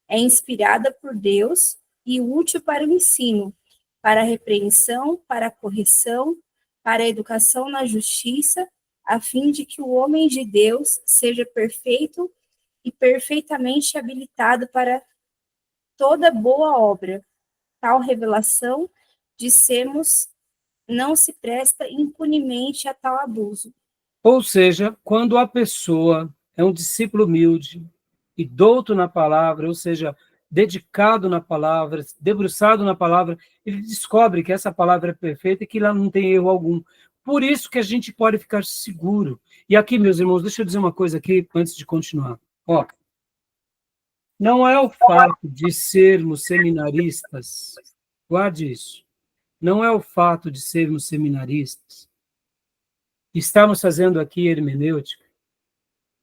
é inspirada por Deus e útil para o ensino, para a repreensão, para a correção, para a educação na justiça, a fim de que o homem de Deus seja perfeito e perfeitamente habilitado para toda boa obra. Tal revelação, dissemos, não se presta impunemente a tal abuso. Ou seja, quando a pessoa é um discípulo humilde e douto na palavra, ou seja, dedicado na palavra, debruçado na palavra, ele descobre que essa palavra é perfeita e que lá não tem erro algum. Por isso que a gente pode ficar seguro. E aqui, meus irmãos, deixa eu dizer uma coisa aqui antes de continuar. Não é o fato de sermos seminaristas, guarde isso, não é o fato de sermos seminaristas, estamos fazendo aqui hermenêutica,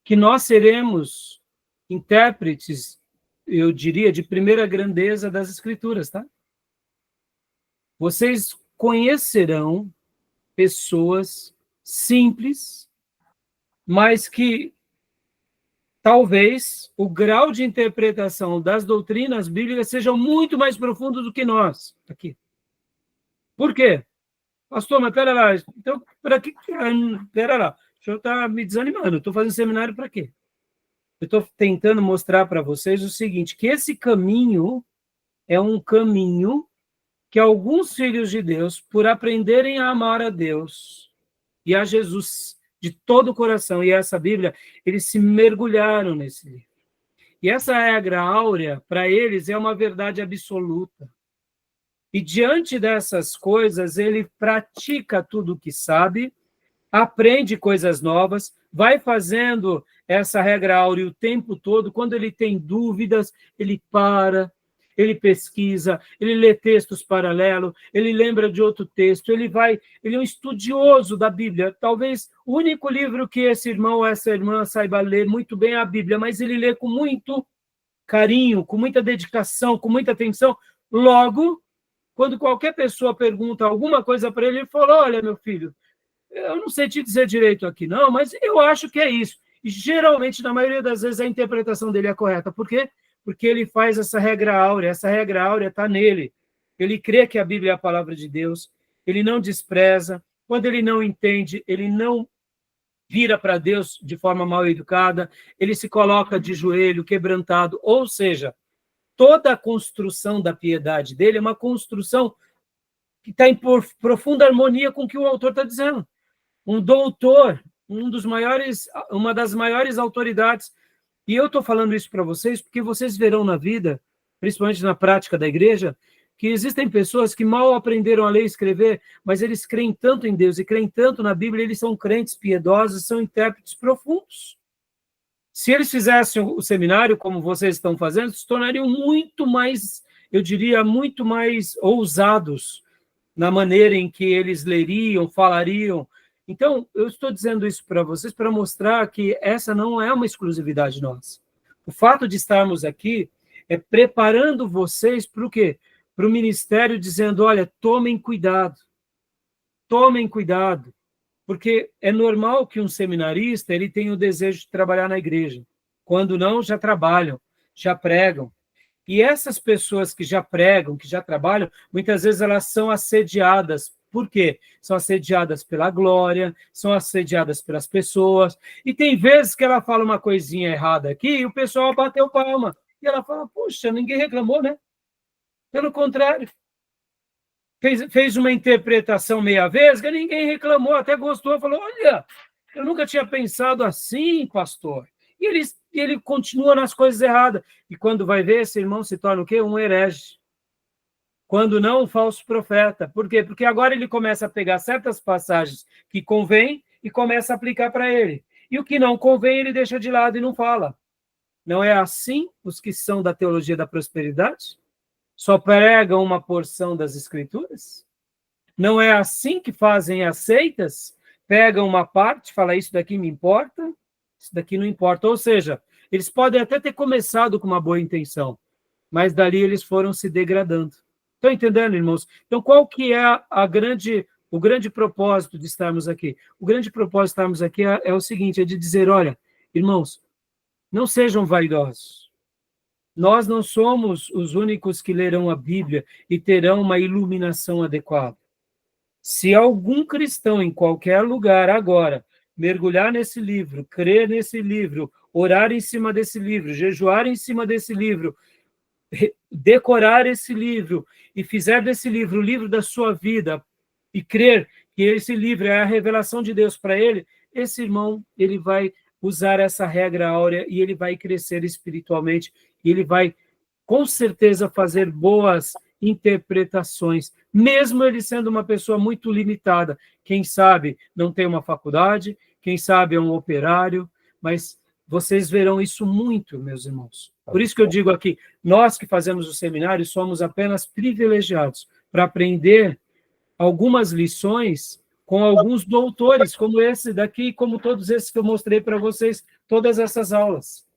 que nós seremos intérpretes, eu diria, de primeira grandeza das Escrituras, tá? Vocês conhecerão pessoas simples, mas que talvez o grau de interpretação das doutrinas bíblicas seja muito mais profundo do que nós aqui. Por quê? Pastor, mas pera lá, então, para que... Pera lá, o senhor está me desanimando, eu estou fazendo seminário para quê? Eu estou tentando mostrar para vocês o seguinte, que esse caminho é um caminho que alguns filhos de Deus, por aprenderem a amar a Deus e a Jesus de todo o coração. E essa Bíblia, eles se mergulharam nesse livro. E essa regra áurea, para eles, é uma verdade absoluta. E diante dessas coisas, ele pratica tudo o que sabe, aprende coisas novas, vai fazendo essa regra áurea o tempo todo. Quando ele tem dúvidas, ele para, ele pesquisa, ele lê textos paralelos, ele lembra de outro texto, ele é um estudioso da Bíblia. Talvez o único livro que esse irmão ou essa irmã saiba ler muito bem é a Bíblia, mas ele lê com muito carinho, com muita dedicação, com muita atenção. Logo, quando qualquer pessoa pergunta alguma coisa para ele, ele fala: olha, meu filho, eu não sei te dizer direito aqui, não, mas eu acho que é isso. E geralmente, na maioria das vezes, a interpretação dele é correta. Por quê? Porque ele faz essa regra áurea está nele. Ele crê que a Bíblia é a palavra de Deus, ele não despreza. Quando ele não entende, ele não vira para Deus de forma mal educada, ele se coloca de joelho, quebrantado. Ou seja, toda a construção da piedade dele é uma construção que está em profunda harmonia com o que o autor está dizendo. Um doutor, uma das maiores autoridades. E eu estou falando isso para vocês porque vocês verão na vida, principalmente na prática da igreja, que existem pessoas que mal aprenderam a ler e escrever, mas eles creem tanto em Deus e creem tanto na Bíblia, eles são crentes piedosos, são intérpretes profundos. Se eles fizessem o seminário como vocês estão fazendo, se tornariam muito mais, eu diria, muito mais ousados na maneira em que eles leriam, falariam. Então, eu estou dizendo isso para vocês para mostrar que essa não é uma exclusividade nossa. O fato de estarmos aqui é preparando vocês para o quê? Para o ministério, dizendo: olha, tomem cuidado, porque é normal que um seminarista ele tenha o desejo de trabalhar na igreja. Quando não, já trabalham, já pregam. E essas pessoas que já pregam, que já trabalham, muitas vezes elas são assediadas. Por quê? São assediadas pela glória, são assediadas pelas pessoas. E tem vezes que ela fala uma coisinha errada aqui e o pessoal bateu palma. E ela fala: puxa, ninguém reclamou, né? Pelo contrário. Fez uma interpretação meia vesga, ninguém reclamou, até gostou, falou: olha, eu nunca tinha pensado assim, pastor. E ele continua nas coisas erradas. E quando vai ver, esse irmão se torna o quê? Um herege. Quando não, um falso profeta. Por quê? Porque agora ele começa a pegar certas passagens que convém e começa a aplicar para ele. E o que não convém, ele deixa de lado e não fala. Não é assim os que são da teologia da prosperidade? Só pregam uma porção das Escrituras? Não é assim que fazem as seitas? Pegam uma parte, fala: isso daqui me importa, isso daqui não importa. Ou seja, eles podem até ter começado com uma boa intenção, mas dali eles foram se degradando. Estão entendendo, irmãos? Então, qual que é o grande propósito de estarmos aqui? O grande propósito de estarmos aqui é o seguinte, é de dizer: olha, irmãos, não sejam vaidosos. Nós não somos os únicos que lerão a Bíblia e terão uma iluminação adequada. Se algum cristão em qualquer lugar agora mergulhar nesse livro, crer nesse livro, orar em cima desse livro, jejuar em cima desse livro, decorar esse livro e fizer desse livro o livro da sua vida e crer que esse livro é a revelação de Deus para ele, esse irmão, ele vai usar essa regra áurea e ele vai crescer espiritualmente e ele vai, com certeza, fazer boas interpretações, mesmo ele sendo uma pessoa muito limitada. Quem sabe não tem uma faculdade, quem sabe é um operário, mas vocês verão isso muito, meus irmãos. Por isso que eu digo aqui, nós que fazemos o seminário somos apenas privilegiados para aprender algumas lições com alguns doutores, como esse daqui, como todos esses que eu mostrei para vocês, todas essas aulas,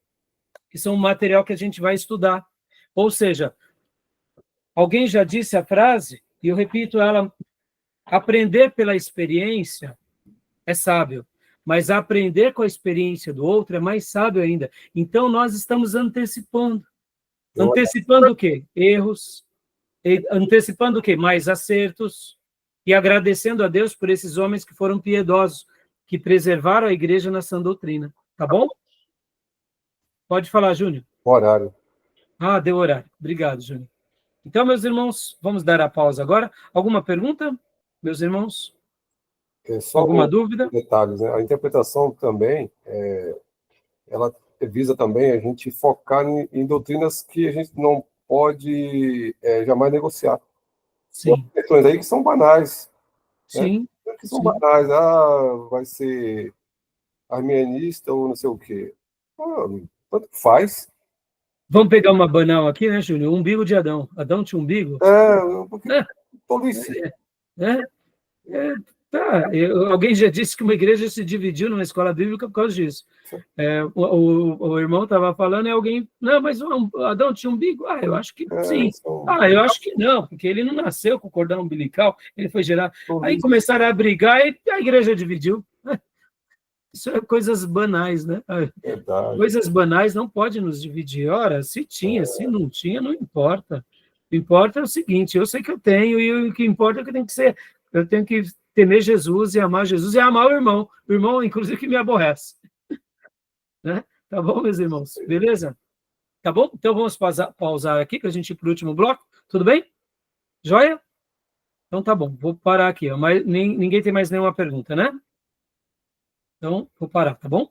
que são um material que a gente vai estudar. Ou seja, alguém já disse a frase, e eu repito ela: aprender pela experiência é sábio, mas aprender com a experiência do outro é mais sábio ainda. Então, nós estamos antecipando. Antecipando o quê? Erros. Antecipando o quê? Mais acertos. E agradecendo a Deus por esses homens que foram piedosos, que preservaram a igreja na sã doutrina. Tá bom? Pode falar, Júnior. Horário. Ah, deu horário. Obrigado, Júnior. Então, meus irmãos, vamos dar a pausa agora. Alguma pergunta, meus irmãos? Só Alguma dúvida? detalhes, né? A interpretação também, ela visa também a gente focar em doutrinas que a gente não pode jamais negociar. Tem Sim, questões aí que são banais, né? sim, Que são sim. banais. Vai ser arminianista ou não sei o quê. Tanto faz. Vamos pegar uma banal aqui, né, Júnior? Umbigo de Adão. Adão tinha umbigo? Porque É, tolice. é, tá. Alguém já disse que uma igreja se dividiu numa escola bíblica por causa disso. O irmão estava falando e alguém... Não, mas o Adão tinha umbigo? Eu acho que sim. Eu acho que não, porque ele não nasceu com cordão umbilical, ele foi gerado... Aí começaram a brigar e a igreja dividiu. Isso é coisas banais, né? Verdade. Coisas banais não podem nos dividir. Ora, se tinha, se não tinha, não importa. O que importa é o seguinte, eu sei que eu tenho, e o que importa é que eu tenho que temer Jesus e amar Jesus e amar o irmão, inclusive, que me aborrece. Né? Tá bom, meus irmãos? Beleza? Tá bom? Então vamos pausar aqui para a gente ir para o último bloco. Tudo bem? Joia? Então tá bom, vou parar aqui. Ó. Mas ninguém tem mais nenhuma pergunta, né? Então, vou parar, tá bom?